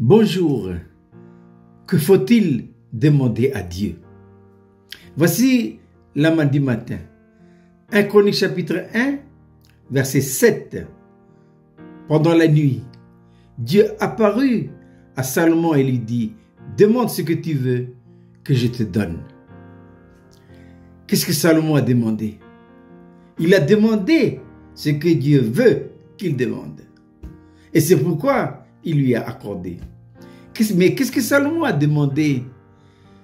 Bonjour, que faut-il demander à Dieu? Voici l'âme du matin. 1 Chroniques chapitre 1, verset 7. Pendant la nuit, Dieu apparut à Salomon et lui dit, demande ce que tu veux que je te donne. Qu'est-ce que Salomon a demandé? Il a demandé ce que Dieu veut qu'il demande. Et c'est pourquoi il lui a accordé. Mais qu'est-ce que Salomon a demandé?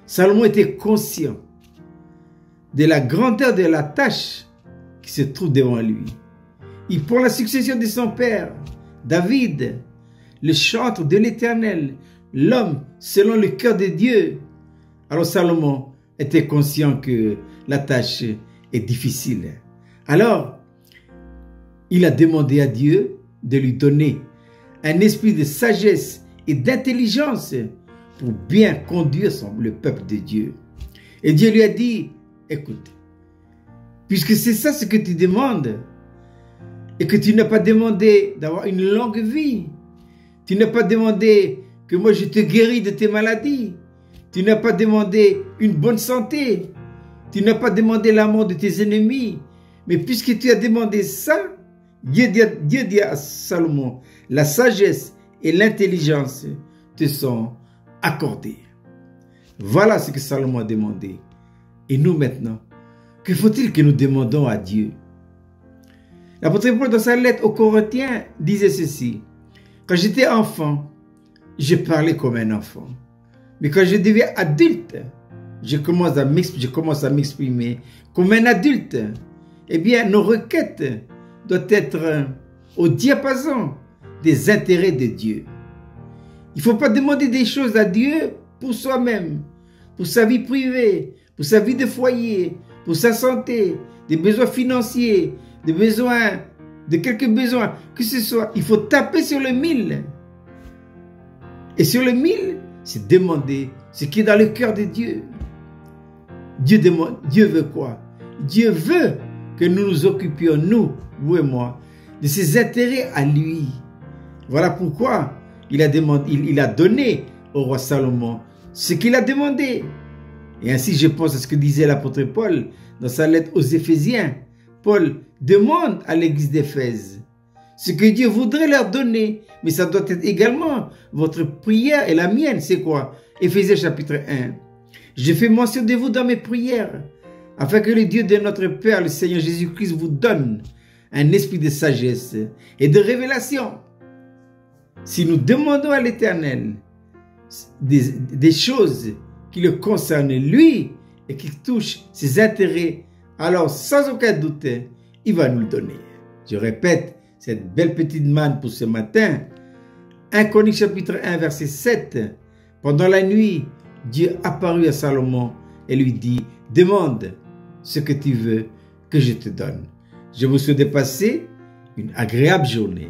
Salomon était conscient de la grandeur de la tâche qui se trouve devant lui. Il prend la succession de son père, David, le chantre de l'Éternel, l'homme selon le cœur de Dieu. Alors Salomon était conscient que la tâche est difficile. Alors, il a demandé à Dieu de lui donner un esprit de sagesse et d'intelligence pour bien conduire le peuple de Dieu. Et Dieu lui a dit, écoute, puisque c'est ça ce que tu demandes, et que tu n'as pas demandé d'avoir une longue vie, tu n'as pas demandé que moi je te guéris de tes maladies, tu n'as pas demandé une bonne santé, tu n'as pas demandé la mort de tes ennemis, mais puisque tu as demandé ça, Dieu dit à Salomon, la sagesse et l'intelligence te sont accordées. Voilà ce que Salomon a demandé. Et nous maintenant, que faut-il que nous demandons à Dieu? L'apôtre Paul dans sa lettre aux Corinthiens disait ceci, quand j'étais enfant, je parlais comme un enfant. Mais quand je deviens adulte, je commence à m'exprimer comme un adulte. Eh bien, nos requêtes doivent être au diapason des intérêts de Dieu. Il ne faut pas demander des choses à Dieu pour soi-même, pour sa vie privée, pour sa vie de foyer, pour sa santé, des besoins financiers, des besoins, de quelques besoins, que ce soit. Il faut taper sur le 1000. Et sur le 1000, c'est demander ce qui est dans le cœur de Dieu. Dieu veut quoi? Dieu veut que nous nous occupions, nous, vous et moi, de ses intérêts à lui. Voilà pourquoi il a donné au roi Salomon ce qu'il a demandé. Et ainsi, je pense à ce que disait l'apôtre Paul dans sa lettre aux Éphésiens. Paul demande à l'église d'Éphèse ce que Dieu voudrait leur donner, mais ça doit être également votre prière et la mienne. C'est quoi? Éphésiens chapitre 1. Je fais mention de vous dans mes prières, afin que le Dieu de notre Père, le Seigneur Jésus-Christ, vous donne un esprit de sagesse et de révélation. Si nous demandons à l'Éternel des choses qui le concernent lui et qui touchent ses intérêts, alors sans aucun doute, il va nous le donner. Je répète cette belle petite manne pour ce matin. 1 Chroniques chapitre 1 verset 7. Pendant la nuit, Dieu apparut à Salomon et lui dit, demande ce que tu veux que je te donne. Je vous souhaite de passer une agréable journée.